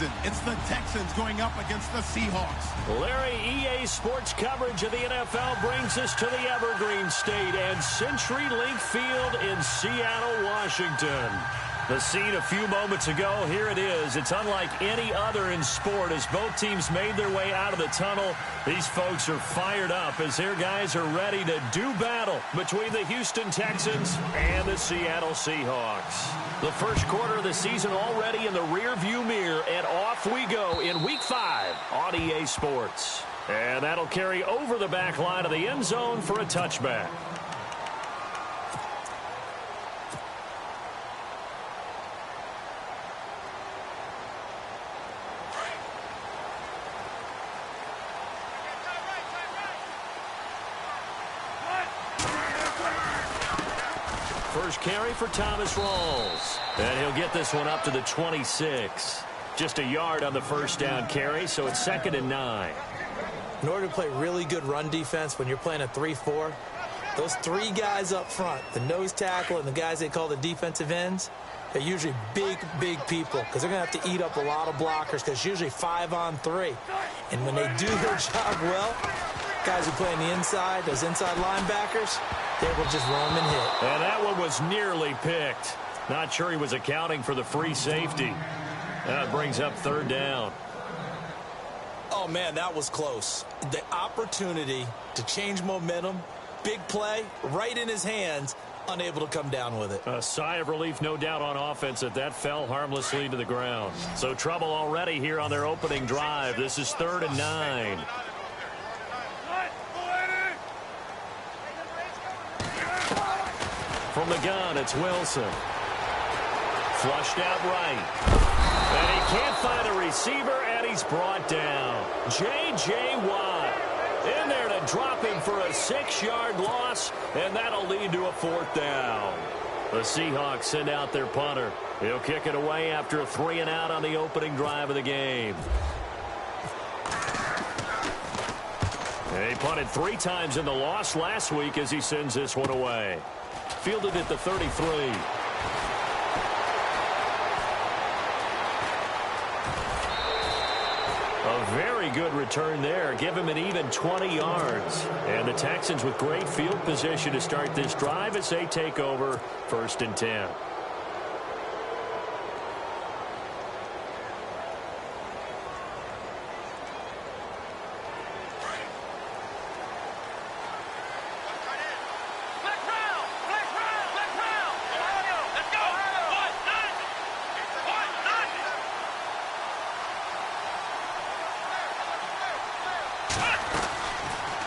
season. It's the Texans going up against the Seahawks. Larry, EA Sports coverage of the NFL brings us to the Evergreen State and CenturyLink Field in Seattle, Washington. The scene a few moments ago, here it is. It's unlike any other in sport as both teams made their way out of the tunnel. These folks are fired up as their guys are ready to do battle between the Houston Texans and the Seattle Seahawks. The first quarter of the season already in the rearview mirror, and off we go in Week 5 on EA Sports. And that'll carry over the back line of the end zone for a touchback. First carry for Thomas Rawls. And he'll get this one up to the 26. Just a yard on the first down carry, so it's 2nd and 9. In order to play really good run defense when you're playing a 3-4, those three guys up front, the nose tackle and the guys they call the defensive ends, they're usually big people because they're going to have to eat up a lot of blockers because it's usually 5-on-3. And when they do their job well, guys who play on the inside, those inside linebackers, they will just roam and hit. And that one was nearly picked. Not sure he was accounting for the free safety. That brings up 3rd down. Oh, man, that was close. The opportunity to change momentum, big play, right in his hands, unable to come down with it. A sigh of relief, no doubt, on offense that fell harmlessly to the ground. So trouble already here on their opening drive. This is 3rd and 9. From the gun, it's Wilson. Flushed out right. And he can't find a receiver, and he's brought down. J.J. Watt in there to drop him for a 6-yard loss, and that'll lead to a 4th down. The Seahawks send out their punter. He'll kick it away after a 3-and-out on the opening drive of the game. And he punted 3 times in the loss last week as he sends this one away. Fielded at the 33. A very good return there. Give him an even 20 yards. And the Texans with great field position to start this drive as they take over 1st and 10.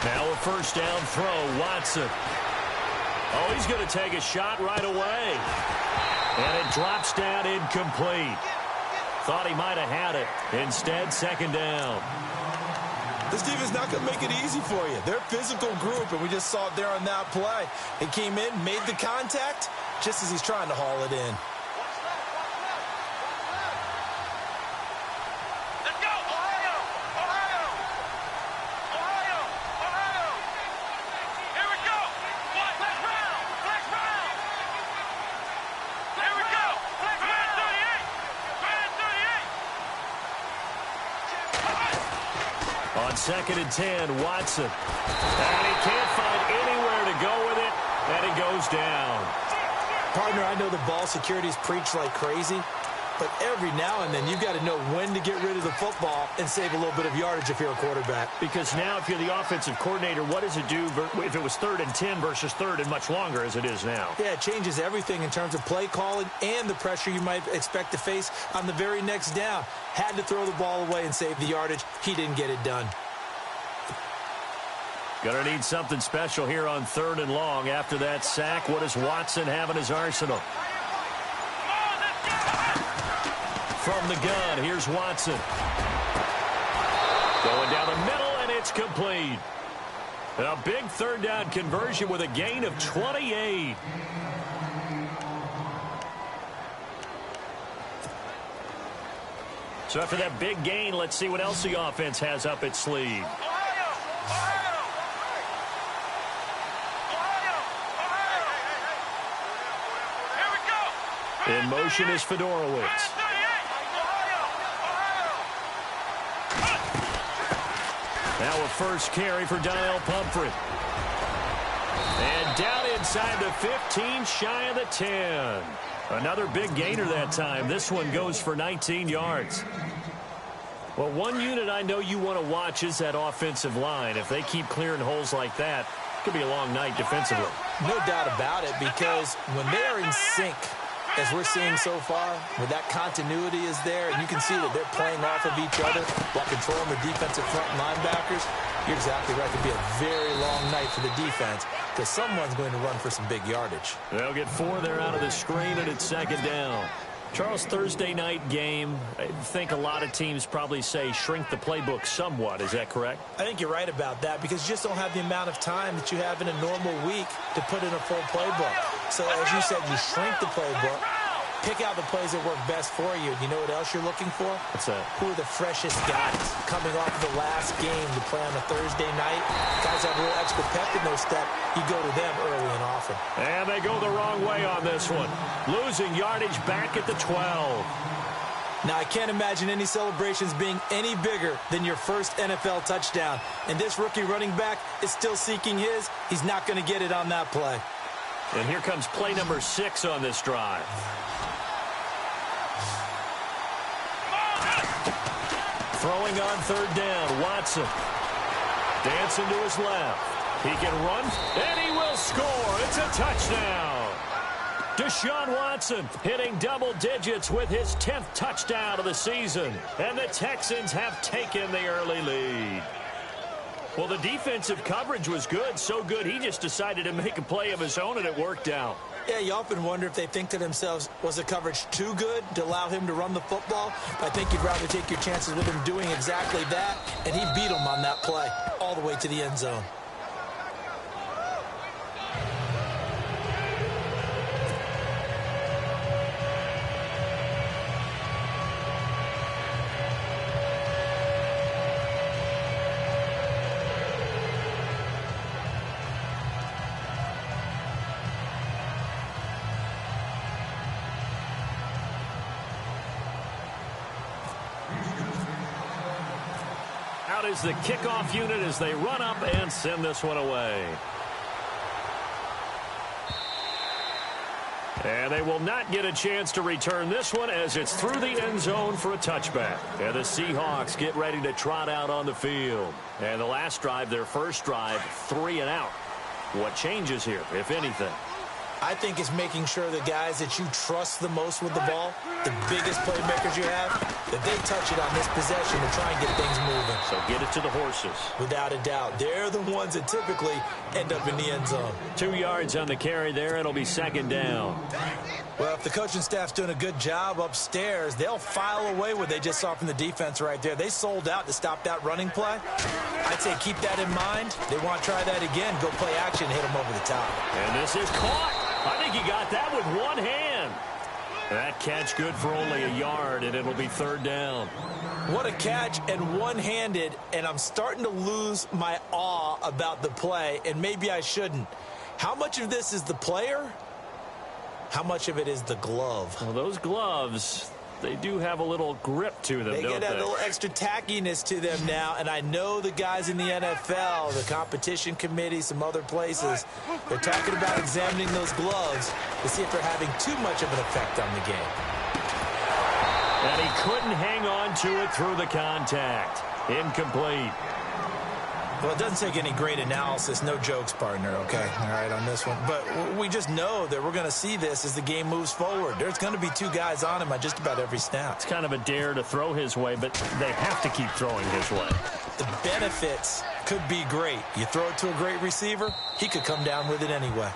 Now a first down throw, Watson. Oh, he's going to take a shot right away. And it drops down incomplete. Thought he might have had it. Instead, 2nd down. This defense is not going to make it easy for you. They're a physical group, and we just saw it there on that play. He came in, made the contact, just as he's trying to haul it in. On 2nd and 10, Watson. And he can't find anywhere to go with it, and it goes down. Partner, I know the ball security's preached like crazy, but every now and then you've got to know when to get rid of the football and save a little bit of yardage if you're a quarterback. Because now if you're the offensive coordinator, what does it do if it was 3rd and 10 versus 3rd and much longer as it is now? Yeah, it changes everything in terms of play calling and the pressure you might expect to face on the very next down. Had to throw the ball away and save the yardage. He didn't get it done. Gonna need something special here on 3rd and long. After that sack, what does Watson have in his arsenal? From the gun, here's Watson. Going down the middle, and it's complete. A big 3rd down conversion with a gain of 28. So after that big gain, let's see what else the offense has up its sleeve. In motion is Fedorowicz. Now a first carry for Donnell Pumphrey. And down inside the 15, shy of the 10. Another big gainer that time. This one goes for 19 yards. Well, one unit I know you want to watch is that offensive line. If they keep clearing holes like that, it could be a long night defensively. No doubt about it, because when they are in sync, as we're seeing so far, where that continuity is there, and you can see that they're playing off of each other while controlling the defensive front linebackers, you're exactly right. It could be a very long night for the defense, because someone's going to run for some big yardage. They'll get 4 there out of the screen, and it's second down. Charles, Thursday night game, I think a lot of teams probably say shrink the playbook somewhat. Is that correct? I think you're right about that, because you just don't have the amount of time that you have in a normal week to put in a full playbook. So, as you said, you shrink the playbook, pick out the plays that work best for you. You know what else you're looking for? What's that? Who are the freshest guys coming off of the last game to play on a Thursday night? Guys have a little extra pep in their step. You go to them early and often. And they go the wrong way on this one. Losing yardage back at the 12. Now, I can't imagine any celebrations being any bigger than your first NFL touchdown. And this rookie running back is still seeking his. He's not going to get it on that play. And here comes play number 6 on this drive. Throwing on third down, Watson. Dancing to his left. He can run, and he will score. It's a touchdown. Deshaun Watson hitting double digits with his 10th touchdown of the season. And the Texans have taken the early lead. Well, the defensive coverage was good, so good he just decided to make a play of his own, and it worked out. Yeah, you often wonder if they think to themselves, was the coverage too good to allow him to run the football? I think you'd rather take your chances with him doing exactly that, and he beat him on that play all the way to the end zone. Out is the kickoff unit as they run up and send this one away. And they will not get a chance to return this one as it's through the end zone for a touchback. And the Seahawks get ready to trot out on the field. And the last drive, their first drive, 3 and out. What changes here, if anything? I think it's making sure the guys that you trust the most with the ball, the biggest playmakers you have, that they touch it on this possession to try and get things moving. So get it to the horses. Without a doubt. They're the ones that typically end up in the end zone. 2 yards on the carry there. It'll be second down. Well, if the coaching staff's doing a good job upstairs, they'll file away what they just saw from the defense right there. They sold out to stop that running play. I'd say keep that in mind. They want to try that again. Go play action, hit them over the top. And this is caught. I think he got that with one hand. That catch good for only a yard, and it'll be third down. What a catch, and one-handed, and I'm starting to lose my awe about the play, and maybe I shouldn't. How much of this is the player? How much of it is the glove? Well, those gloves, they do have a little grip to them, They don't get they? a little extra tackiness to them now, and I know the guys in the NFL, the competition committee, some other places, they're talking about examining those gloves to see if they're having too much of an effect on the game. And he couldn't hang on to it through the contact. Incomplete. Well, it doesn't take any great analysis. No jokes, partner, okay? All right, on this one. But we just know that we're going to see this as the game moves forward. There's going to be 2 guys on him on just about every snap. It's kind of a dare to throw his way, but they have to keep throwing his way. The benefits could be great. You throw it to a great receiver, he could come down with it anyway.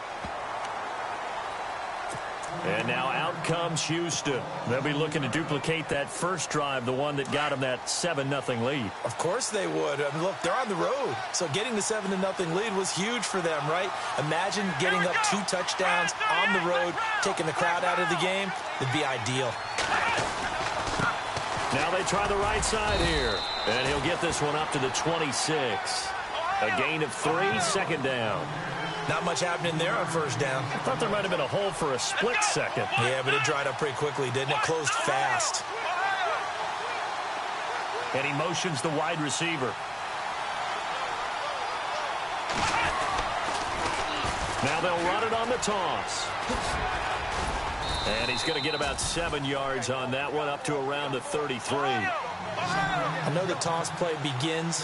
And now out comes Houston. They'll be looking to duplicate that first drive, the one that got them that 7-0 lead. Of course they would. I mean, look, they're on the road. So getting the 7-0 lead was huge for them, right? Imagine getting up 2 touchdowns on the road, taking the crowd out of the game. It'd be ideal. Now they try the right side here. And he'll get this one up to the 26. A gain of 3, second down. Not much happening there on first down. I thought there might have been a hole for a split second. Yeah, but it dried up pretty quickly, didn't it? Closed fast. And he motions the wide receiver. Now they'll run it on the toss. And he's going to get about 7 yards on that one, up to around the 33. I know the toss play begins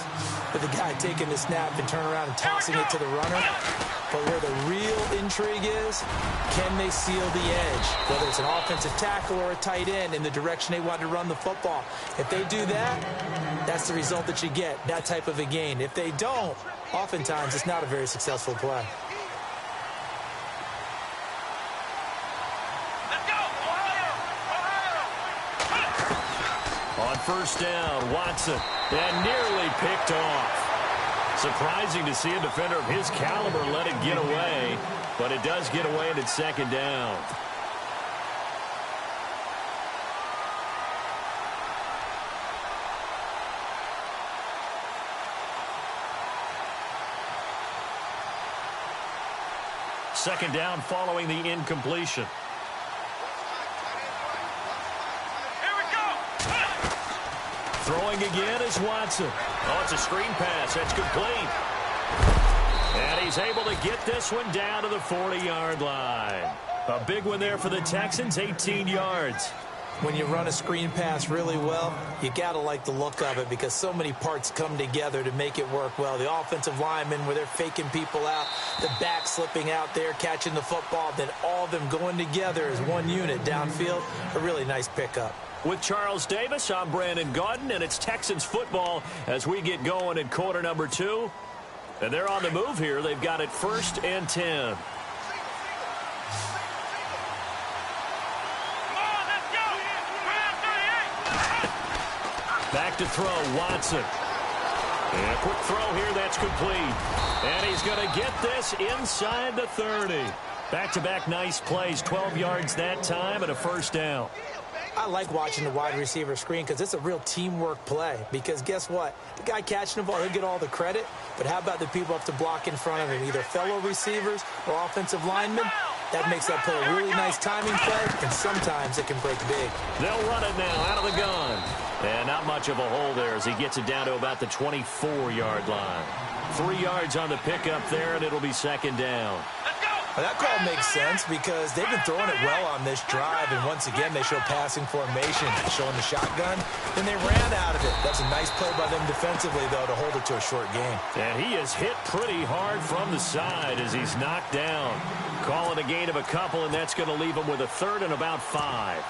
with the guy taking the snap and turn around and tossing it to the runner. But where the real intrigue is, can they seal the edge? Whether it's an offensive tackle or a tight end in the direction they want to run the football. If they do that, that's the result that you get, that type of a gain. If they don't, oftentimes it's not a very successful play. On first down, Watson, and nearly picked off. Surprising to see a defender of his caliber let it get away, but it does get away and it's second down. Second down following the incompletion. Throwing again is Watson. Oh, it's a screen pass. That's complete. And he's able to get this one down to the 40-yard line. A big one there for the Texans, 18 yards. When you run a screen pass really well, you got to like the look of it because so many parts come together to make it work well. The offensive linemen, where they're faking people out, the back slipping out there, catching the football, then all of them going together as one unit downfield. A really nice pickup. With Charles Davis, I'm Brandon Gaudin, and it's Texans football as we get going in quarter number 2. And they're on the move here. They've got it 1st and 10. Back to throw, Watson. And a quick throw here, that's complete. And he's going to get this inside the 30. Back-to-back nice plays, 12 yards that time and a first down. I like watching the wide receiver screen because it's a real teamwork play. Because guess what? The guy catching the ball, he'll get all the credit. But how about the people up to block in front of him, either fellow receivers or offensive linemen? That makes that play a really nice timing play, and sometimes it can break big. They'll run it now out of the gun. And not much of a hole there as he gets it down to about the 24-yard line. 3 yards on the pickup there, and it'll be second down. Well, that call makes sense because they've been throwing it well on this drive, and once again they show passing formation, showing the shotgun. Then they ran out of it. That's a nice play by them defensively, though, to hold it to a short game. And he is hit pretty hard from the side as he's knocked down. Calling a gain of a couple, and that's going to leave him with a 3rd and about 5.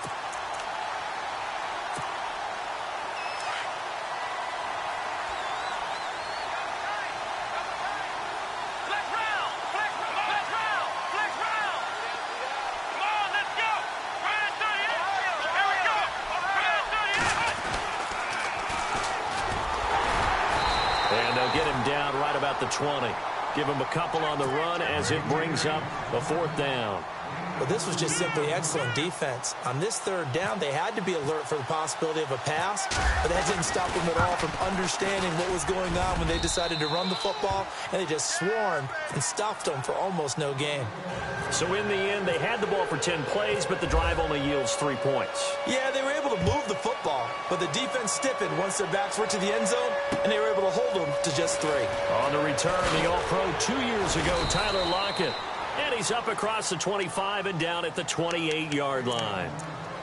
Get him down right about the 20. Give him a couple on the run as it brings up a 4th down. Well, this was just simply excellent defense. On this 3rd down, they had to be alert for the possibility of a pass, but that didn't stop them at all from understanding what was going on when they decided to run the football, and they just swarmed and stuffed them for almost no gain. So in the end, they had the ball for 10 plays, but the drive only yields 3 points. Yeah, they were able to move the football, but the defense stiffened once their backs were to the end zone, and they were able to hold them to just 3. On the return, the All-Pro 2 years ago, Tyler Lockett. And he's up across the 25 and down at the 28-yard line.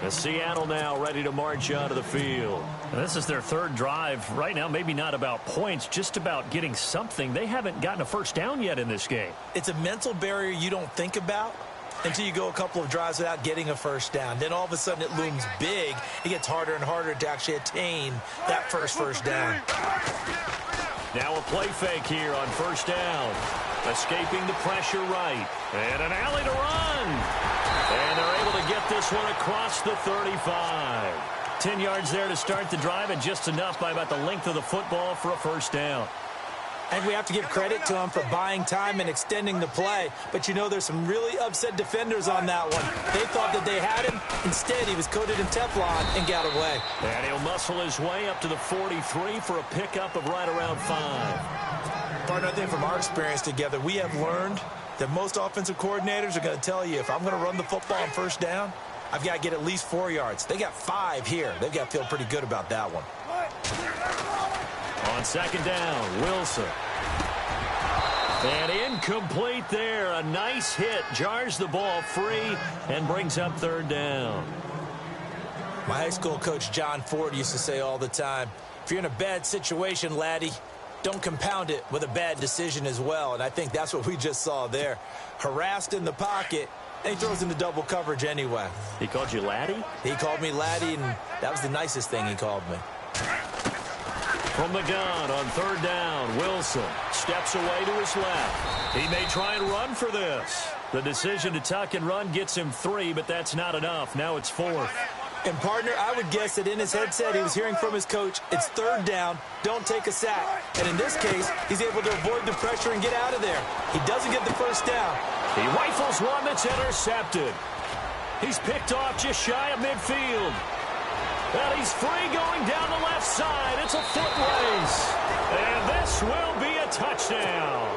As Seattle now ready to march out of the field. And this is their 3rd drive. Right now, maybe not about points, just about getting something. They haven't gotten a first down yet in this game. It's a mental barrier you don't think about until you go a couple of drives without getting a first down. Then all of a sudden it looms big. It gets harder and harder to actually attain that first down. Now a play fake here on first down. Escaping the pressure right. And an alley to run. And they're able to get this one across the 35. 10 yards there to start the drive, and just enough by about the length of the football for a first down. And we have to give credit to him for buying time and extending the play. But, you know, there's some really upset defenders on that one. They thought that they had him. Instead, he was coated in Teflon and got away. And he'll muscle his way up to the 43 for a pickup of right around 5. Partner, I think from our experience together, we have learned that most offensive coordinators are going to tell you, if I'm going to run the football on first down, I've got to get at least 4 yards. They got 5 here. They've got to feel pretty good about that one. On second down, Wilson. And incomplete there. A nice hit. Jars the ball free and brings up third down. My high school coach, John Ford, used to say all the time, if you're in a bad situation, laddie, don't compound it with a bad decision as well. And I think that's what we just saw there. Harassed in the pocket, and he throws into double coverage anyway. He called you laddie? He called me laddie, and that was the nicest thing he called me. From the gun on third down, Wilson steps away to his left. He may try and run for this. The decision to tuck and run gets him 3, but that's not enough. Now it's 4th. And, partner, I would guess that in his headset he was hearing from his coach, it's third down, don't take a sack. And in this case, he's able to avoid the pressure and get out of there. He doesn't get the first down. He rifles one that's intercepted. He's picked off just shy of midfield. And he's free going down the left side. It's a foot race. And this will be a touchdown.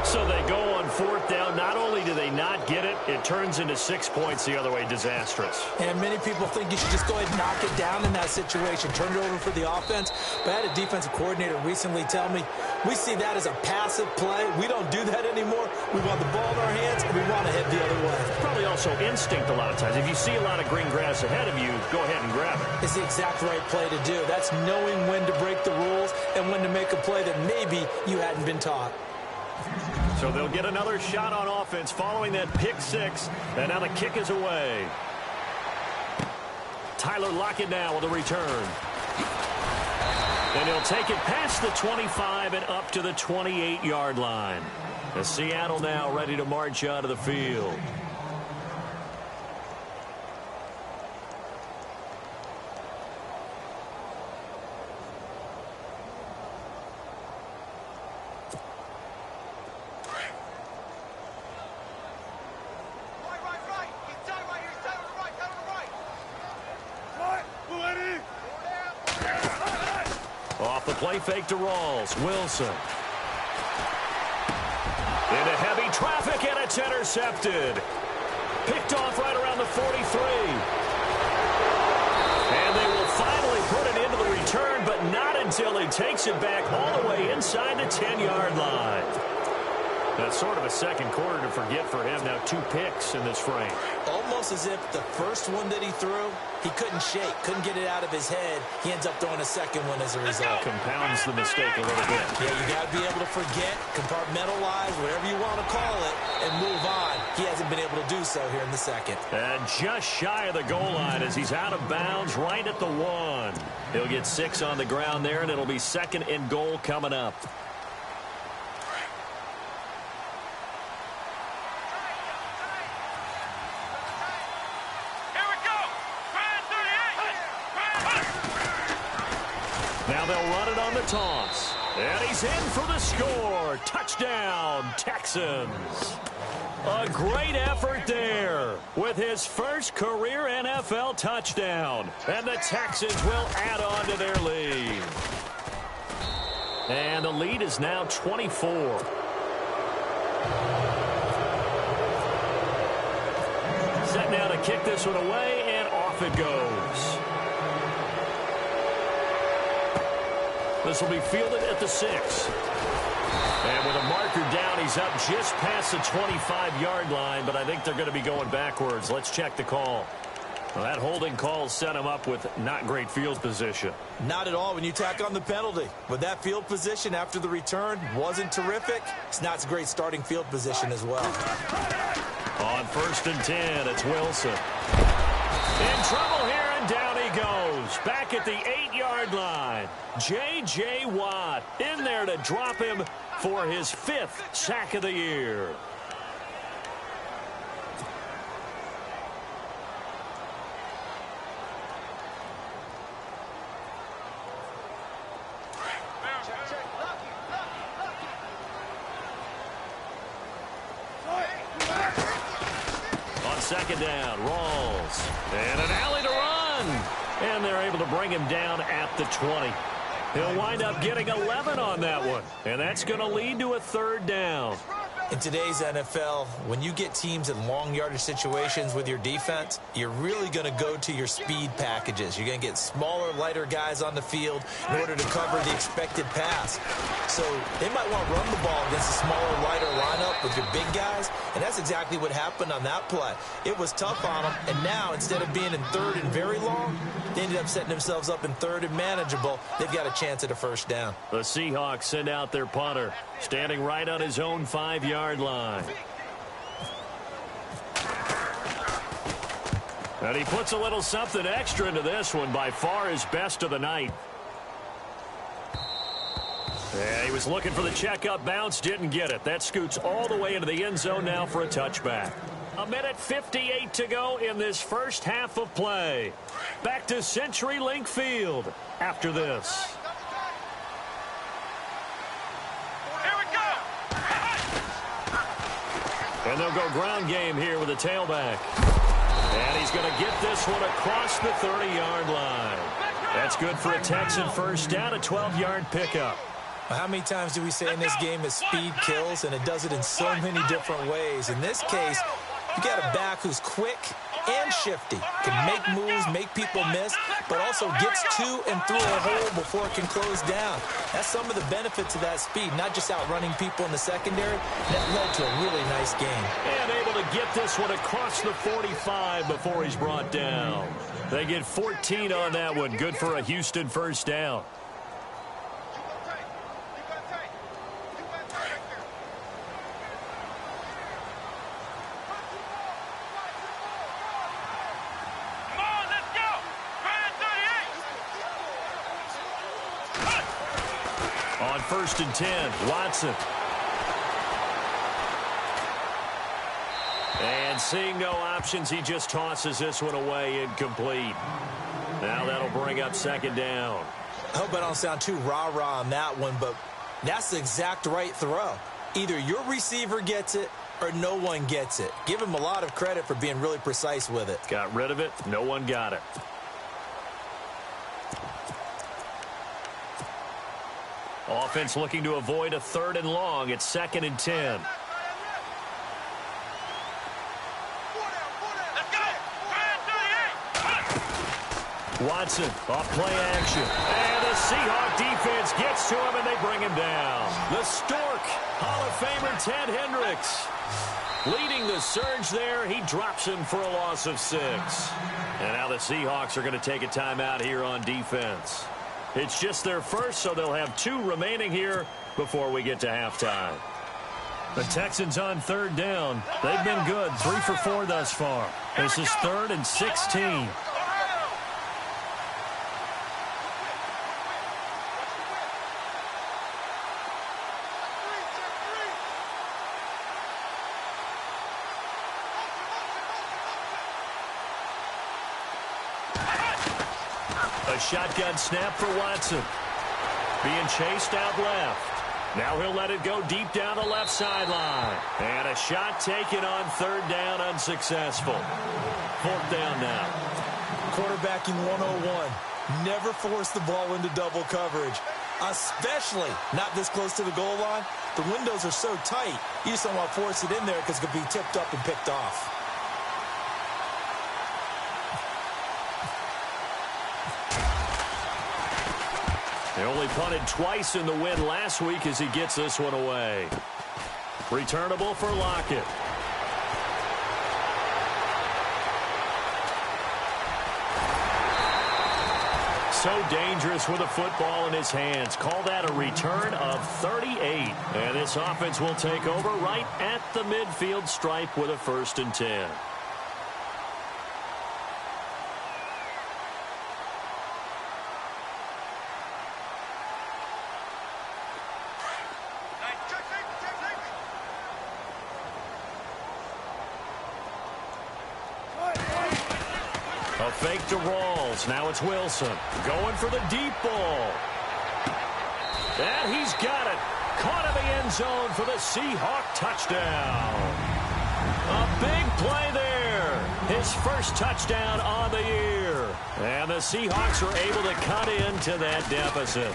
So they go on fourth down. Not only do they not get it, it turns into 6 points the other way. Disastrous. And many people think you should just go ahead and knock it down in that situation. Turn it over for the offense. But I had a defensive coordinator recently tell me, we see that as a passive play. We don't do that anymore. We want the ball in our hands, and we want to head the other way. Probably also instinct a lot of times. If you see a lot of green grass ahead of you, go ahead and grab it. It's the exact right play to do. That's knowing when to break the rules and when to make a play that maybe you hadn't been taught. So they'll get another shot on offense following that pick 6. And now the kick is away. Tyler Lockett now with a return. And he'll take it past the 25 and up to the 28-yard line. As Seattle now ready to march out of the field. Off the play fake to Rawls. Wilson. Into heavy traffic, and it's intercepted. Picked off right around the 43. And they will finally put it into the return, but not until he takes it back all the way inside the 10-yard line. That's sort of a second quarter to forget for him. Now 2 picks in this frame. Almost as if the first one that he threw, he couldn't shake, couldn't get it out of his head. He ends up throwing a second one as a result. Compounds the mistake a little bit. Yeah, you got to be able to forget, compartmentalize, whatever you want to call it, and move on. He hasn't been able to do so here in the second. And just shy of the goal line as he's out of bounds right at the 1. He'll get 6 on the ground there, and it'll be 2nd and goal coming up. Now they'll run it on the toss. And he's in for the score. Touchdown, Texans. A great effort there with his first career NFL touchdown. And the Texans will add on to their lead. And the lead is now 24. Set now to kick this one away, and off it goes. This will be fielded at the 6. And with a marker down, he's up just past the 25-yard line, but I think they're going to be going backwards. Let's check the call. Well, that holding call set him up with not great field position. Not at all when you tack on the penalty. With that field position after the return wasn't terrific. It's not a great starting field position as well. On 1st and 10, it's Wilson. In trouble here, and down he goes. Back at the 8-yard line. J.J. Watt in there to drop him for his 5th sack of the year. On 2nd down, Rawls. And an alley to run. And they're able to bring him down at the 20. He'll wind up getting 11 on that one. And that's going to lead to a 3rd down. In today's NFL, when you get teams in long yardage situations with your defense, you're really going to go to your speed packages. You're going to get smaller, lighter guys on the field in order to cover the expected pass. So they might want to run the ball against a smaller, lighter lineup with your big guys, and that's exactly what happened on that play. It was tough on them, and now instead of being in third and very long, they ended up setting themselves up in third and manageable. They've got a chance at a first down. The Seahawks send out their punter, standing right on his own 5-yard line. And he puts a little something extra into this one, by far his best of the night. Yeah, he was looking for the checkup bounce, didn't get it. That scoots all the way into the end zone now for a touchback. 1:58 to go in this first half of play. Back to CenturyLink Field after this. Here we go. And they'll go ground game here with a tailback. And he's going to get this one across the 30-yard line. That's good for a Texan first down, a 12-yard pickup. How many times do we say in this game that speed kills, and it does it in so many different ways? In this case, you got a back who's quick and shifty, can make moves, make people miss, but also gets to and through a hole before it can close down. That's some of the benefits of that speed, not just outrunning people in the secondary. That led to a really nice game. And able to get this one across the 45 before he's brought down. They get 14 on that one. Good for a Houston first down. On 1st and 10, Watson. And seeing no options, he just tosses this one away, incomplete. Now that'll bring up 2nd down. I hope I don't sound too rah-rah on that one, but that's the exact right throw. Either your receiver gets it or no one gets it. Give him a lot of credit for being really precise with it. Got rid of it. No one got it. Offense looking to avoid a 3rd and long. It's 2nd and 10. Watson off play action. And the Seahawk defense gets to him and they bring him down. The Stork, Hall of Famer Ted Hendricks. Leading the surge there, he drops him for a loss of 6. And now the Seahawks are going to take a timeout here on defense. It's just their first, so they'll have 2 remaining here before we get to halftime. The Texans on 3rd down. They've been good, 3 for 4 thus far. This is 3rd and 16. A shotgun snap for Watson. Being chased out left. Now he'll let it go deep down the left sideline. And a shot taken on 3rd down, unsuccessful. 4th down now. Quarterbacking 101. Never force the ball into double coverage, especially not this close to the goal line. The windows are so tight, you just don't want to force it in there because it could be tipped up and picked off. They only punted twice in the win last week as he gets this one away. Returnable for Lockett. So dangerous with a football in his hands. Call that a return of 38. And this offense will take over right at the midfield stripe with a 1st and 10. A fake to Rawls. Now it's Wilson. Going for the deep ball. And he's got it. Caught in the end zone for the Seahawk touchdown. A big play there. His first touchdown on the year. And the Seahawks are able to cut into that deficit.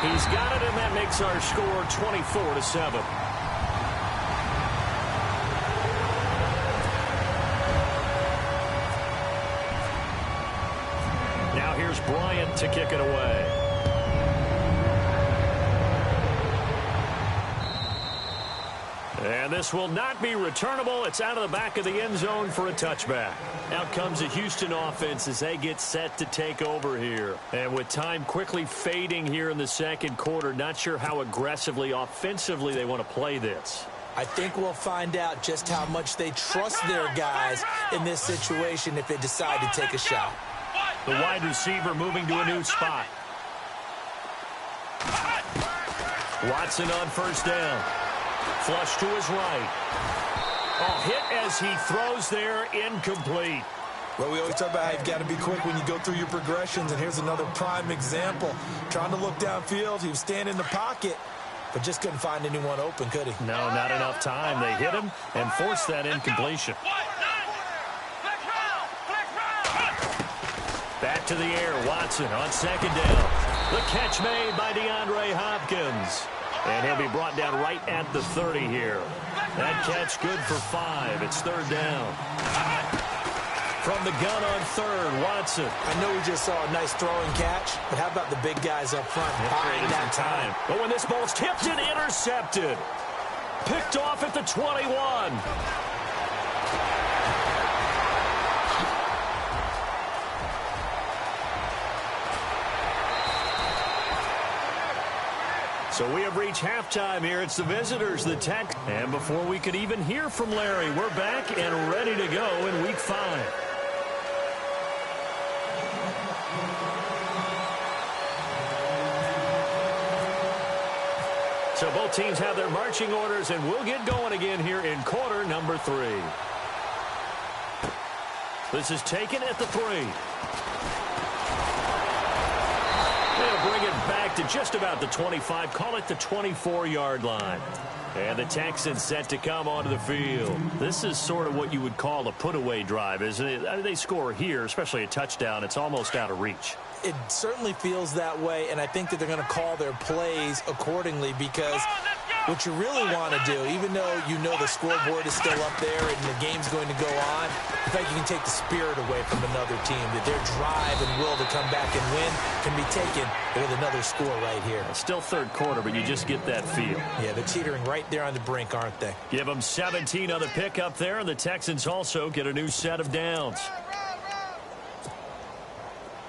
He's got it, and that makes our score 24-7. to kick it away. And this will not be returnable. It's out of the back of the end zone for a touchback. Out comes the Houston offense as they get set to take over here. And with time quickly fading here in the second quarter, not sure how aggressively, offensively they want to play this. I think we'll find out just how much they trust their guys in this situation if they decide to take a shot. The wide receiver moving to a new spot. Watson on first down. Flush to his right. Oh, hit as he throws there, incomplete. Well, we always talk about how you've got to be quick when you go through your progressions, and here's another prime example. Trying to look downfield, he was standing in the pocket, but just couldn't find anyone open, could he? No, not enough time. They hit him and forced that incompletion. Back to the air, Watson on second down. The catch made by DeAndre Hopkins. And he'll be brought down right at the 30 here. That catch good for 5. It's third down. From the gun on third, Watson. I know we just saw a nice throwing catch, but how about the big guys up front buying that time? But when this ball's tipped and intercepted. Picked off at the 21. So we have reached halftime here. It's the visitors, the Tech. And before we could even hear from Larry, we're back and ready to go in Week 5. So both teams have their marching orders, and we'll get going again here in quarter number 3. This is taken at the 3. They'll bring it back to just about the 25, call it the 24-yard line. And the Texans set to come onto the field. This is sort of what you would call a put-away drive, isn't it? I mean, they score here, especially a touchdown. It's almost out of reach. It certainly feels that way, and I think that they're going to call their plays accordingly because what you really want to do, even though you know the scoreboard is still up there and the game's going to go on, the fact you can take the spirit away from another team, that their drive and will to come back and win can be taken with another score right here. It's still third quarter, but you just get that feel. Yeah, they're teetering right there on the brink, aren't they? Give them 17 on the pick up there, and the Texans also get a new set of downs.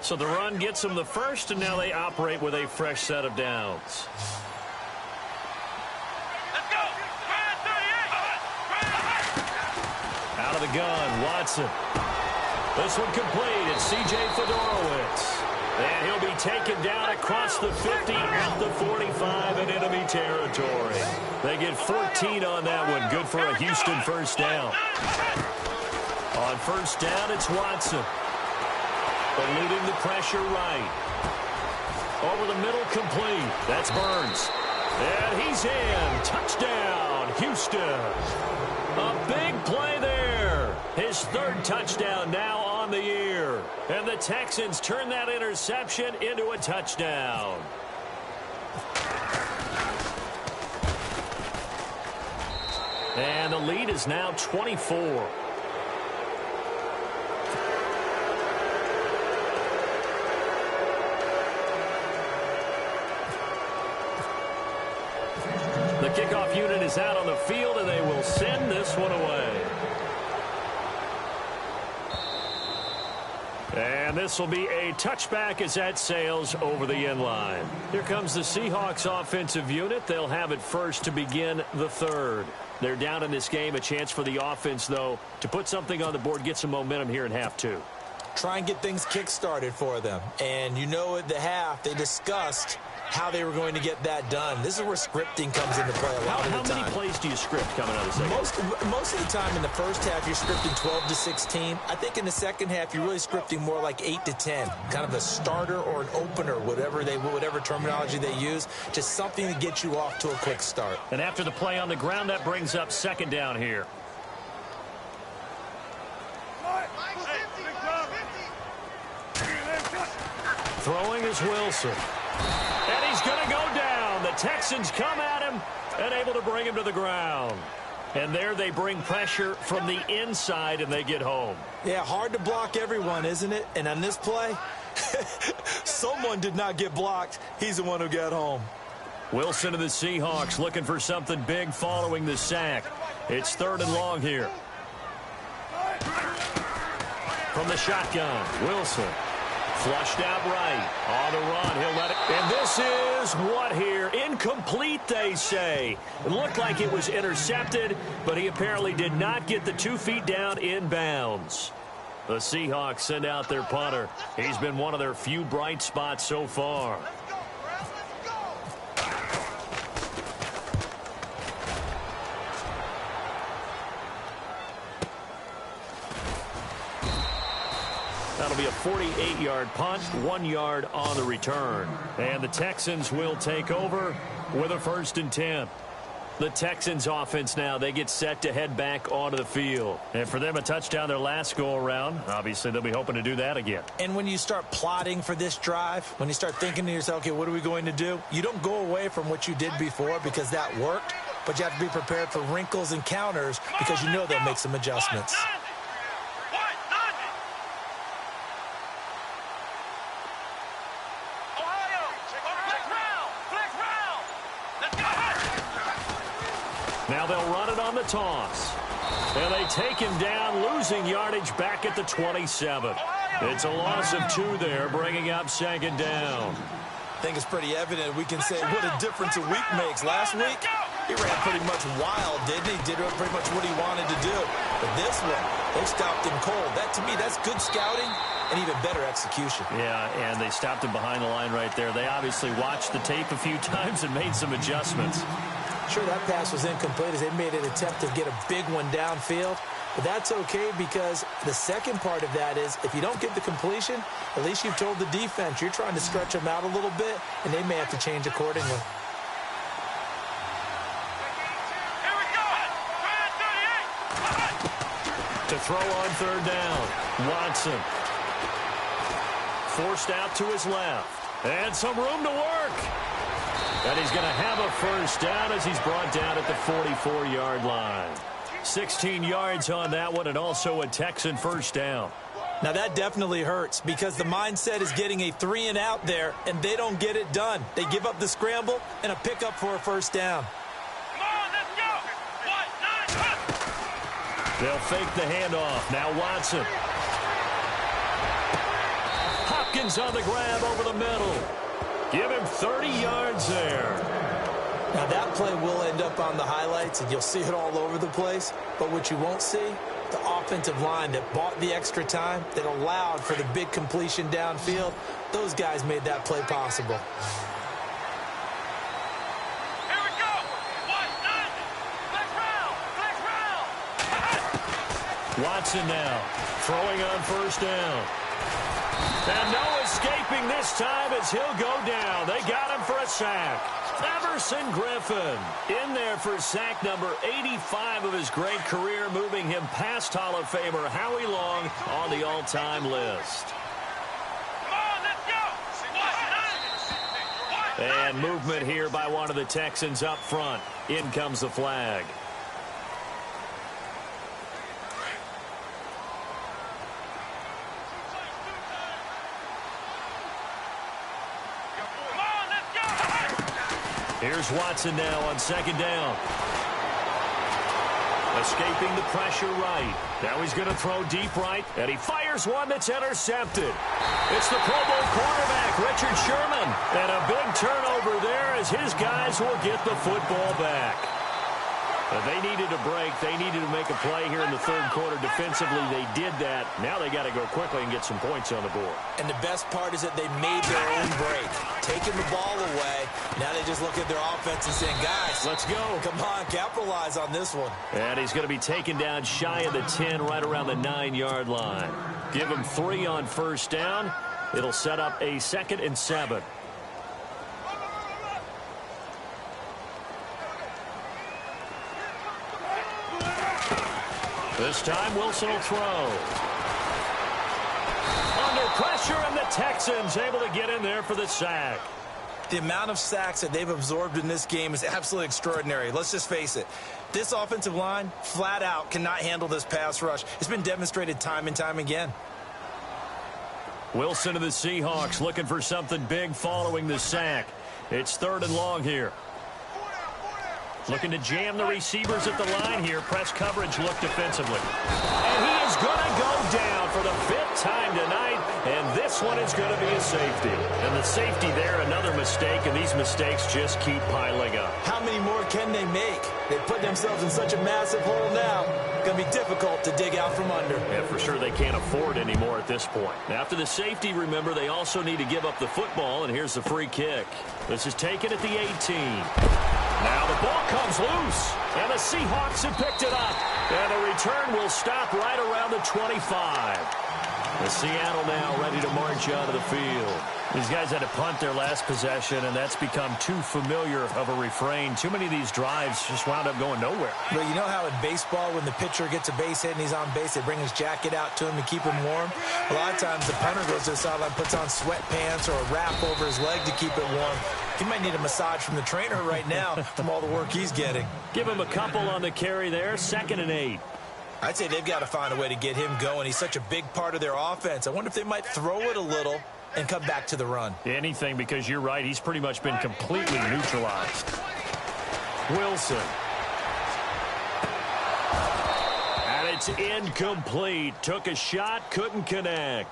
So the run gets them the first, and now they operate with a fresh set of downs. Let's go. Out of the gun, Watson. This one complete. It's C.J. Fedorowicz. And he'll be taken down across the 50 at the 45 in enemy territory. They get 14 on that one. Good for a Houston first down. On first down, it's Watson. Eluding the pressure right. Over the middle, complete. That's Burns. And he's in. Touchdown, Houston. A big play there. His third touchdown now on the year. And the Texans turn that interception into a touchdown. And the lead is now 24. The kickoff unit is out on the field, and they will send this one away. And this will be a touchback as that sails over the end line. Here comes the Seahawks offensive unit. They'll have it first to begin the third. They're down in this game. A chance for the offense, though, to put something on the board, get some momentum here in half 2. Try and get things kick-started for them. And you know at the half, they discussed how they were going to get that done. This is where scripting comes into play a lot of the time. How many plays do you script coming out of the second? Most of the time in the first half, you're scripting 12 to 16. I think in the second half, you're really scripting more like 8 to 10. Kind of a starter or an opener, whatever terminology they use. Just something to get you off to a quick start. And after the play on the ground, that brings up second down here. Throwing is Wilson. And he's going to go down. The Texans come at him and able to bring him to the ground. And there they bring pressure from the inside, and they get home. Yeah, hard to block everyone, isn't it? And on this play, Someone did not get blocked. He's the one who got home. Wilson and the Seahawks looking for something big following the sack. It's 3rd and long here. From the shotgun, Wilson. Flushed out right. On the run, he'll let it. And this is what here? Incomplete, they say. It looked like it was intercepted, but he apparently did not get the 2 feet down in bounds. The Seahawks send out their punter. He's been one of their few bright spots so far. That'll be a 48-yard punt, 1 yard on the return. And the Texans will take over with a 1st and 10. The Texans offense now, they get set to head back onto the field. And for them, a touchdown their last go-around. Obviously, they'll be hoping to do that again. And when you start plotting for this drive, when you start thinking to yourself, okay, what are we going to do? You don't go away from what you did before because that worked, but you have to be prepared for wrinkles and counters because you know they'll make some adjustments. Now they'll run it on the toss. And they take him down, losing yardage back at the 27. It's a loss of 2 there, bringing up 2nd down. I think it's pretty evident we can say what a difference a week makes. Last week, he ran pretty much wild, didn't he? Did pretty much what he wanted to do. But this one, they stopped him cold. That, to me, that's good scouting and even better execution. Yeah, and they stopped him behind the line right there. They obviously watched the tape a few times and made some adjustments. Sure, that pass was incomplete as they made an attempt to get a big one downfield. But that's okay because the second part of that is if you don't get the completion, at least you've told the defense you're trying to stretch them out a little bit, and they may have to change accordingly. Here we go. To throw on 3rd down, Watson. Forced out to his left. And some room to work. And he's going to have a 1st down as he's brought down at the 44-yard line. 16 yards on that one and also a Texan 1st down. Now that definitely hurts because the mindset is getting a 3-and-out there, and they don't get it done. They give up the scramble and a pickup for a 1st down. Come on, let's go. 1, 9, They'll fake the handoff. Now Watson. Hopkins on the grab over the middle. Give him 30 yards there. Now that play will end up on the highlights, and you'll see it all over the place. But what you won't see, the offensive line that bought the extra time, that allowed for the big completion downfield, those guys made that play possible. Here we go. 1, 9. Flex round. Watson now throwing on 1st down. And no escaping this time as he'll go down. They got him for a sack. Everson Griffin in there for sack number 85 of his great career, moving him past Hall of Famer Howie Long on the all-time list. Come on, let's go. 1, 9. And movement here by one of the Texans up front. In comes the flag. Here's Watson now on 2nd down. Escaping the pressure right. Now he's going to throw deep right, and he fires one that's intercepted. It's the Pro Bowl quarterback, Richard Sherman. And a big turnover there as his guys will get the football back. They needed a break. They needed to make a play here in the 3rd quarter. Defensively, they did that. Now they got to go quickly and get some points on the board. And the best part is that they made their own break, taking the ball away. Now they just look at their offense and saying, guys, let's go. Come on, capitalize on this one. And he's going to be taken down shy of the 10, right around the 9-yard line. Give him 3 on 1st down. It'll set up a 2nd and 7. This time, Wilson will throw. Under pressure, and the Texans able to get in there for the sack. The amount of sacks that they've absorbed in this game is absolutely extraordinary. Let's just face it. This offensive line, flat out, cannot handle this pass rush. It's been demonstrated time and time again. Wilson of the Seahawks looking for something big following the sack. It's 3rd and long here. Looking to jam the receivers at the line here. Press coverage look defensively. And he is going to go down for the 5th time tonight, and this one is going to be a safety. And the safety there, another mistake, and these mistakes just keep piling up. How many more can they make? They put themselves in such a massive hole now. It's going to be difficult to dig out from under. Yeah, for sure they can't afford anymore at this point. After the safety, remember, they also need to give up the football, and here's the free kick. This is taken at the 18. Now the ball comes loose, and the Seahawks have picked it up. And the return will stop right around the 25. The Seattle now ready to march out of the field. These guys had to punt their last possession, and that's become too familiar of a refrain. Too many of these drives just wound up going nowhere. But you know how in baseball, when the pitcher gets a base hit and he's on base, they bring his jacket out to him to keep him warm? A lot of times the punter goes to the sideline, puts on sweatpants or a wrap over his leg to keep it warm. He might need a massage from the trainer right now from all the work he's getting. Give him a couple on the carry there, 2nd and 8. I'd say they've got to find a way to get him going. He's such a big part of their offense. I wonder if they might throw it a little and come back to the run. Anything, because you're right. He's pretty much been completely neutralized. Wilson. And it's incomplete. Took a shot, couldn't connect.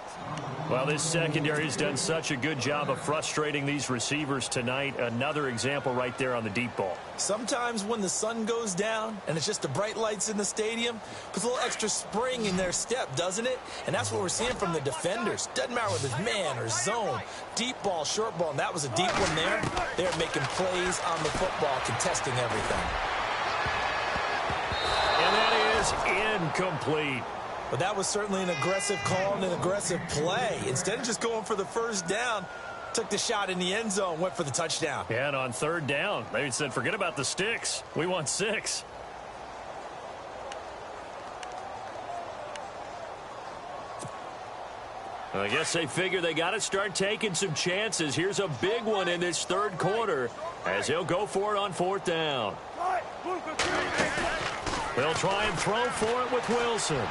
Well, this secondary has done such a good job of frustrating these receivers tonight. Another example right there on the deep ball. Sometimes when the sun goes down and it's just the bright lights in the stadium, puts a little extra spring in their step, doesn't it? And that's what we're seeing from the defenders. Doesn't matter whether it's man or zone, deep ball, short ball, and that was a deep one there. They're making plays on the football, contesting everything. And that is incomplete. But that was certainly an aggressive call and an aggressive play. Instead of just going for the first down, took the shot in the end zone, went for the touchdown. Yeah, and on 3rd down, they said, forget about the sticks. We want 6. I guess they figure they got to start taking some chances. Here's a big one in this 3rd quarter as he'll go for it on 4th down. They'll try and throw for it with Wilson.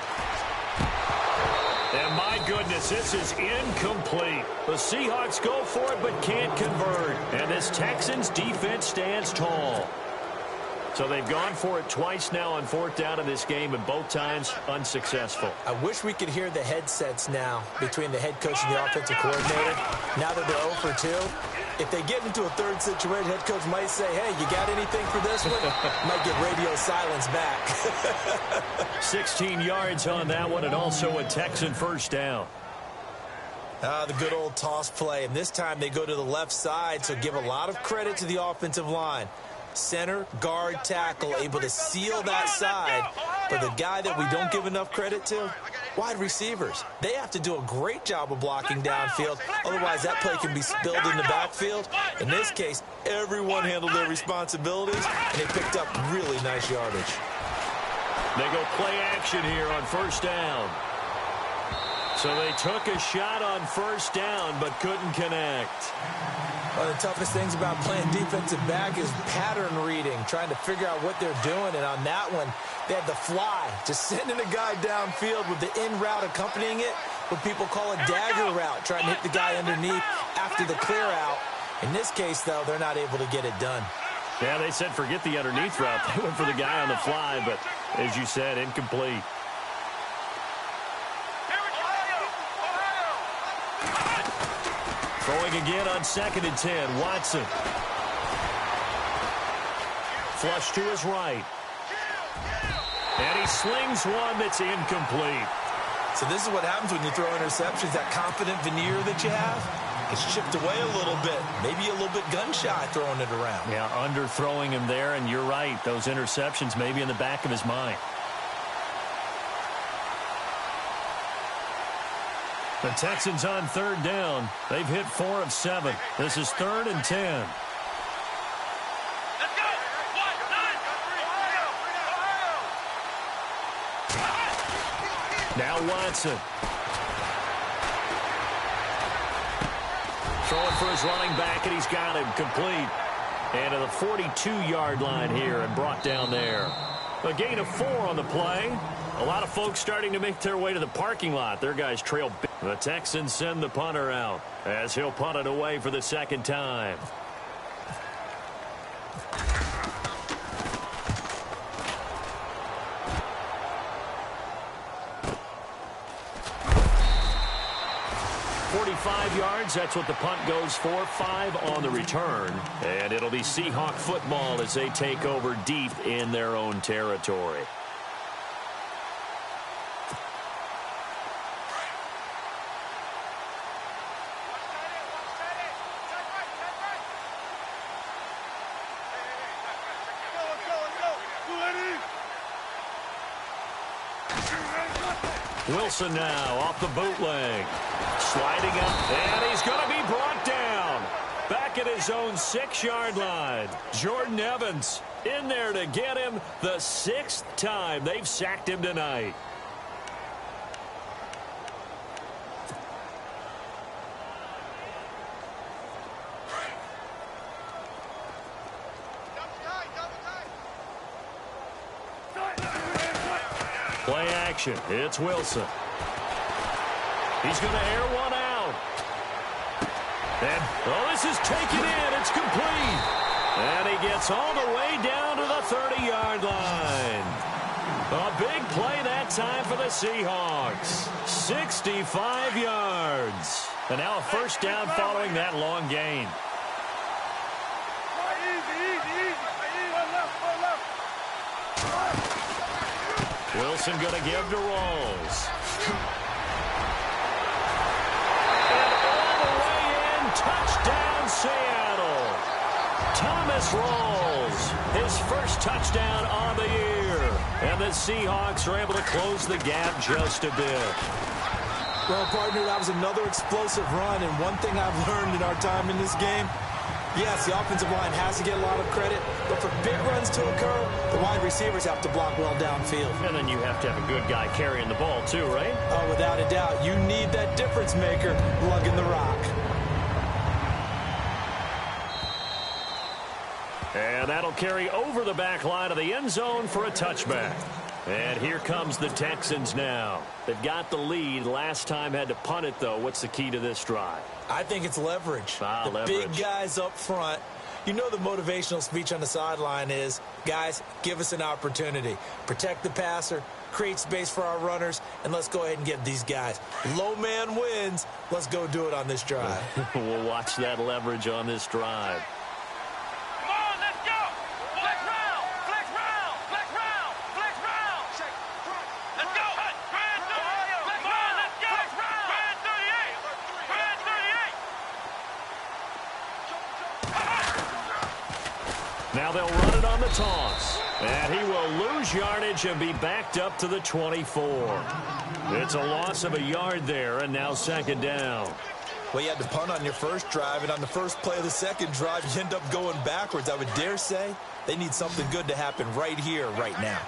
And my goodness, this is incomplete. The Seahawks go for it but can't convert. And this Texans defense stands tall. So they've gone for it twice now on 4th down in this game, and both times unsuccessful. I wish we could hear the headsets now between the head coach and the offensive coordinator. Now that they're 0 for 2, if they get into a 3rd situation, head coach might say, hey, you got anything for this one? Might get radio silence back. 16 yards on that one, and also a Texan 1st down. The good old toss play, and this time they go to the left side, so give a lot of credit to the offensive line. Center, guard, tackle, able to seal that side. But the guy that we don't give enough credit to, wide receivers. They have to do a great job of blocking downfield. Otherwise, that play can be spilled in the backfield. In this case, everyone handled their responsibilities, and they picked up really nice yardage. They go play action here on 1st down. So they took a shot on 1st down, but couldn't connect. One of the toughest things about playing defensive back is pattern reading, trying to figure out what they're doing. And on that one, they had the fly, just sending a guy downfield with the in route accompanying it, what people call a dagger route, trying to hit the guy underneath after the clear out. In this case, though, they're not able to get it done. Yeah, they said forget the underneath route. They went for the guy on the fly, but as you said, incomplete. Throwing again on 2nd and 10. Watson. Flush to his right. And he slings one that's incomplete. So this is what happens when you throw interceptions. That confident veneer that you have, it's chipped away a little bit. Maybe a little bit gun-shy throwing it around. Yeah, underthrowing him there, and you're right. Those interceptions may be in the back of his mind. The Texans on 3rd down. They've hit 4 of 7. This is 3rd and 10. Let's go. 1, 9. Now Watson. Throwing for his running back, and he's got him complete. And to the 42-yard line here and brought down there. A gain of 4 on the play. A lot of folks starting to make their way to the parking lot. Their guys trail. The Texans send the punter out as he'll punt it away for the second time. Yards, that's what the punt goes for. 5 on the return, and it'll be Seahawk football as they take over deep in their own territory. Wilson now off the bootleg. Sliding up, and he's going to be brought down. Back at his own 6-yard line. Jordan Evans in there to get him the 6th time they've sacked him tonight. Play action. It's Wilson. He's going to air one out. And, this is taken in. It's complete. And he gets all the way down to the 30-yard line. A big play that time for the Seahawks. 65 yards. And now a first down following that long gain. Wilson going to give to Rawls. And all the way in, touchdown Seattle. Thomas Rawls, his first touchdown on the year. And the Seahawks are able to close the gap just a bit. Well, partner, that was another explosive run, and one thing I've learned in our time in this game, yes, the offensive line has to get a lot of credit, but for big runs to occur, the wide receivers have to block well downfield. And then you have to have a good guy carrying the ball too, right? Oh, without a doubt. You need that difference maker lugging the rock. And that'll carry over the back line of the end zone for a touchback. And here comes the Texans now. They've got the lead. Last time had to punt it, though. What's the key to this drive? I think it's leverage. Leverage. Big guys up front. You know the motivational speech on the sideline is, guys, give us an opportunity. Protect the passer, create space for our runners, and let's go ahead and get these guys. Low man wins. Let's go do it on this drive. We'll watch that leverage on this drive. Now they'll run it on the toss. And he will lose yardage and be backed up to the 24. It's a loss of a yard there, and now second down. Well, you had to punt on your first drive, and on the first play of the second drive, you end up going backwards. I would dare say they need something good to happen right here, right now.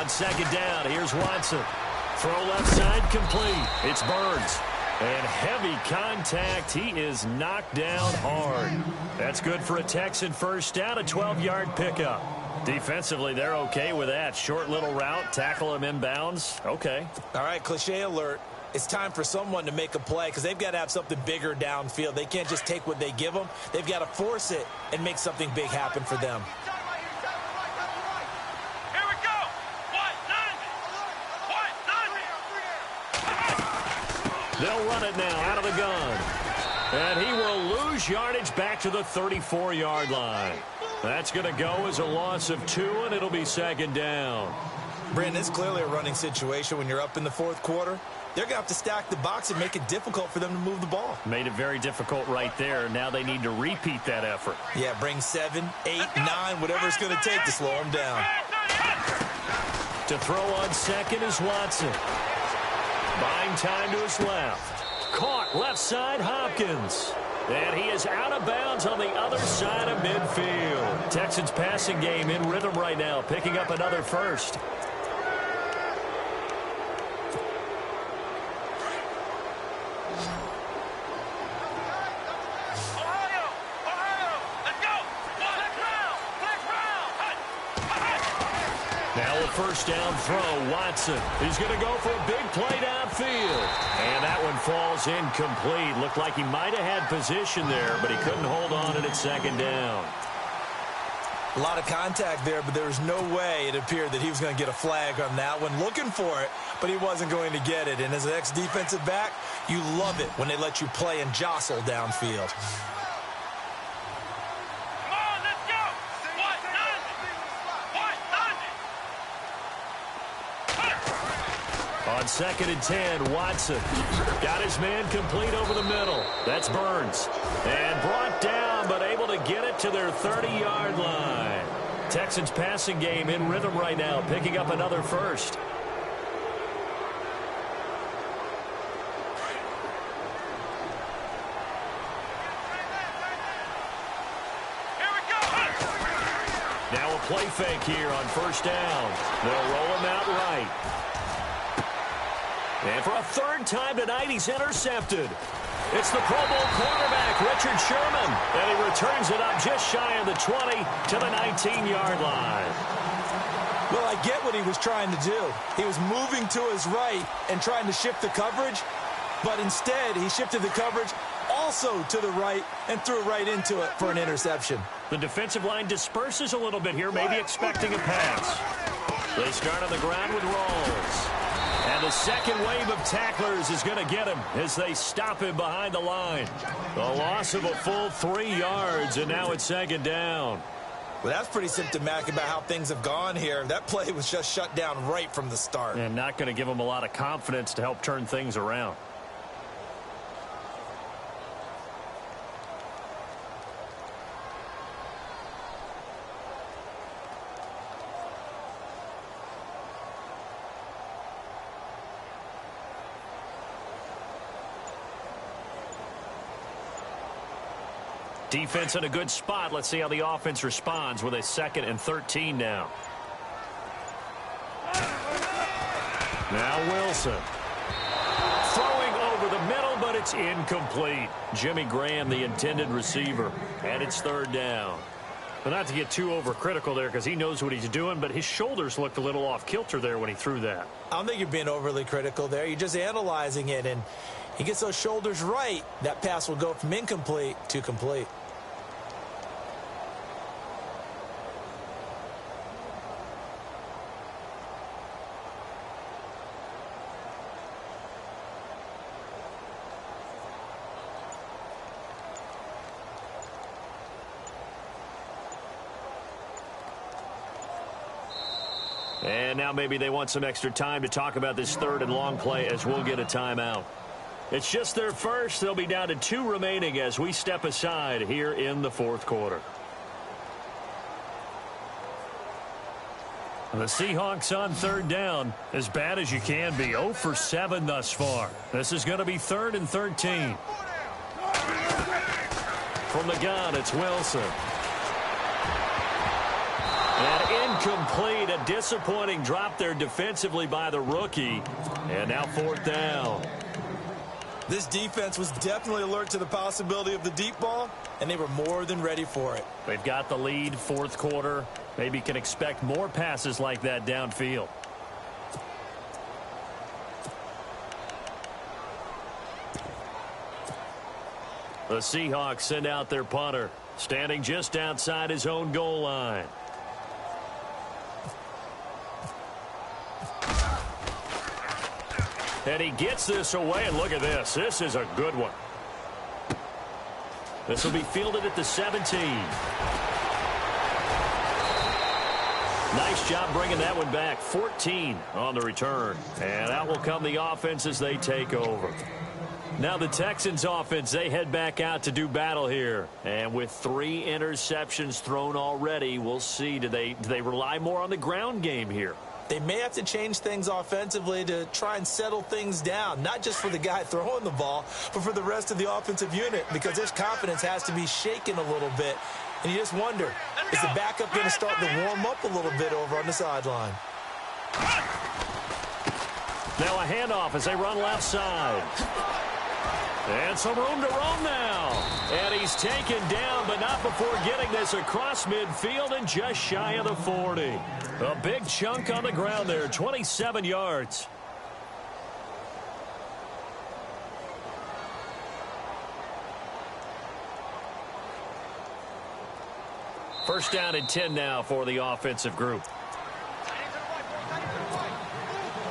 Second down, here's Watson. Throw left side complete. It's Burns. And heavy contact. He is knocked down hard. That's good for a Texan first down, a 12-yard pickup. Defensively, they're okay with that. Short little route, tackle him inbounds. Okay. All right, cliche alert. It's time for someone to make a play because they've got to have something bigger downfield. They can't just take what they give them. They've got to force it and make something big happen for them. They'll run it now out of the gun. And he will lose yardage back to the 34-yard line. That's going to go as a loss of 2, and it'll be second down. Brandon, it's clearly a running situation when you're up in the fourth quarter. They're going to have to stack the box and make it difficult for them to move the ball. Made it very difficult right there. Now they need to repeat that effort. Yeah, bring 7, 8, 9, whatever it's going to take to slow them down. To throw on second is Watson. Buying time to his left. Caught left side Hopkins. And he is out of bounds on the other side of midfield. Texans passing game in rhythm right now, picking up another first. Now a first down throw, Watson. He's going to go for a big play downfield. And that one falls incomplete. Looked like he might have had position there, but he couldn't hold on at second down. A lot of contact there, but there was no way it appeared that he was going to get a flag on that one. Looking for it, but he wasn't going to get it. And as an ex-defensive back, you love it when they let you play and jostle downfield. On 2nd and 10, Watson got his man complete over the middle. That's Burns. And brought down, but able to get it to their 30-yard line. Texans passing game in rhythm right now, picking up another first. Now a play fake here on first down. They'll roll him out right. And for a third time tonight, he's intercepted. It's the Pro Bowl quarterback, Richard Sherman. And he returns it up just shy of the 20 to the 19-yard line. Well, I get what he was trying to do. He was moving to his right and trying to shift the coverage. But instead, he shifted the coverage also to the right and threw right into it for an interception. The defensive line disperses a little bit here, maybe expecting a pass. They start on the ground with Rawls. And the second wave of tacklers is going to get him as they stop him behind the line. The loss of a full 3 yards, and now it's second down. Well, that's pretty symptomatic about how things have gone here. That play was just shut down right from the start. And not going to give him a lot of confidence to help turn things around. Defense in a good spot. Let's see how the offense responds with a 2nd and 13 now. Now Wilson. Throwing over the middle, but it's incomplete. Jimmy Graham, the intended receiver. And it's third down. But not to get too overcritical there because he knows what he's doing, but his shoulders looked a little off kilter there when he threw that. I don't think you're being overly critical there. You're just analyzing it, and he gets those shoulders right. That pass will go from incomplete to complete. And now maybe they want some extra time to talk about this third and long play as we'll get a timeout. It's just their first. They'll be down to 2 remaining as we step aside here in the fourth quarter. The Seahawks on third down, as bad as you can be. 0 for 7 thus far. This is going to be 3rd and 13. From the gun, it's Wilson. And incomplete, a disappointing drop there defensively by the rookie. And now 4th down. This defense was definitely alert to the possibility of the deep ball, and they were more than ready for it. They've got the lead, fourth quarter. Maybe can expect more passes like that downfield. The Seahawks send out their punter, standing just outside his own goal line. And he gets this away, and look at this. This is a good one. This will be fielded at the 17. Nice job bringing that one back. 14 on the return. And out will come the offense as they take over. Now the Texans offense, they head back out to do battle here. And with 3 interceptions thrown already, we'll see. Do they rely more on the ground game here? They may have to change things offensively to try and settle things down, not just for the guy throwing the ball, but for the rest of the offensive unit, because his confidence has to be shaken a little bit. And you just wonder, is the backup going to start to warm up a little bit over on the sideline? Now a handoff as they run left side. And some room to roam now. And he's taken down, but not before getting this across midfield and just shy of the 40. A big chunk on the ground there, 27 yards. First down and 10 now for the offensive group.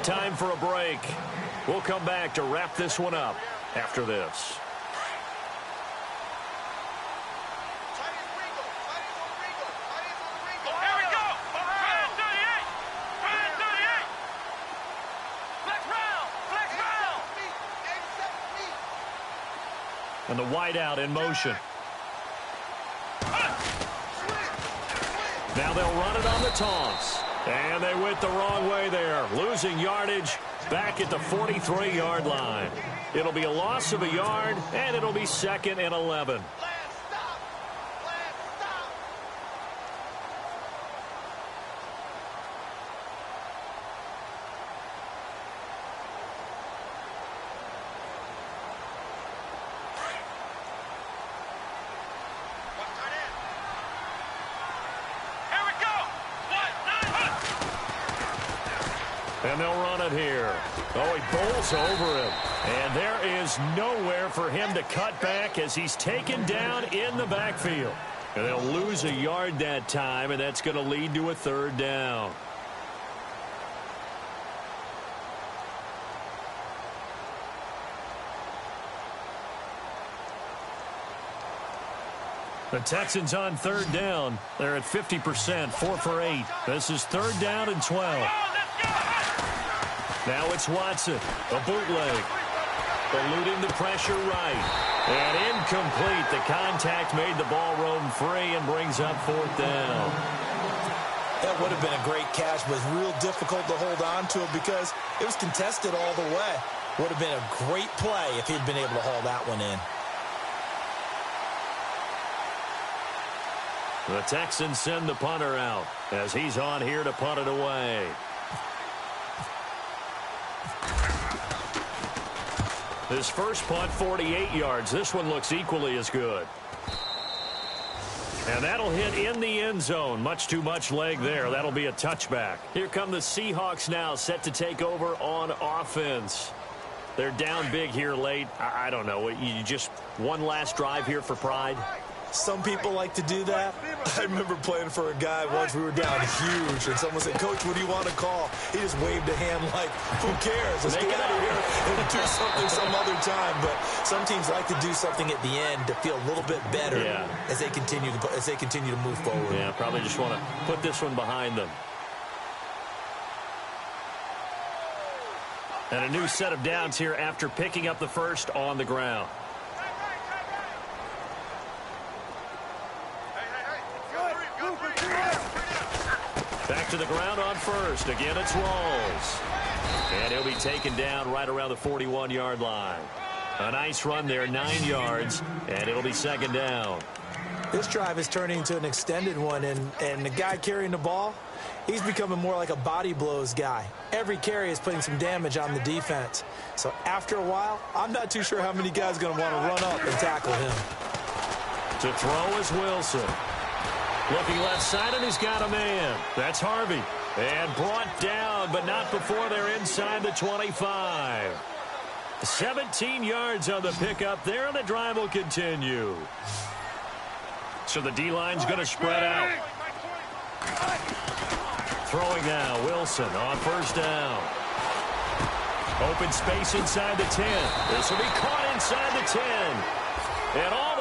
Time for a break. We'll come back to wrap this one up after this. Here we go. Red 38. Red 38. Flex round. Flex round. And the wideout in motion. Now they'll run it on the toss. And they went the wrong way there, losing yardage back at the 43-yard line. It'll be a loss of a yard, and it'll be 2nd and 11. And they'll run it here. Oh, he bowls over him. And there is nowhere for him to cut back as he's taken down in the backfield. And they'll lose a yard that time, and that's going to lead to a 3rd down. The Texans on 3rd down. They're at 50%, 4 for 8. This is 3rd down and 12. Now it's Watson, a bootleg, eluding the pressure right, and incomplete. The contact made the ball roam free and brings up 4th down. That would have been a great catch, but it's real difficult to hold on to it because it was contested all the way. Would have been a great play if he'd been able to haul that one in. The Texans send the punter out as he's on here to punt it away. His first punt, 48 yards. This one looks equally as good. And that'll hit in the end zone. Much too much leg there. That'll be a touchback. Here come the Seahawks now, set to take over on offense. They're down big here late. I don't know. You just one last drive here for pride? Some people like to do that. I remember playing for a guy once. We were down huge, and someone said, "Coach, what do you want to call?" He just waved a hand like, "Who cares? Let's get out of here and do something some other time." But some teams like to do something at the end to feel a little bit better as they continue to move forward. Yeah, probably just want to put this one behind them. And a new set of downs here after picking up the first on the ground. Back to the ground on first. Again, it's Rawls. And he'll be taken down right around the 41-yard line. A nice run there, 9 yards, and it'll be 2nd down. This drive is turning into an extended one, and the guy carrying the ball, he's becoming more like a body blows guy. Every carry is putting some damage on the defense. So after a while, I'm not too sure how many guys are going to want to run up and tackle him. To throw is Wilson. Looking left side, and he's got a man. That's Harvey. And brought down, but not before they're inside the 25. 17 yards on the pickup there, and the drive will continue. So the D-line's going to spread out. Throwing now, Wilson on first down. Open space inside the 10. This will be caught inside the 10. And all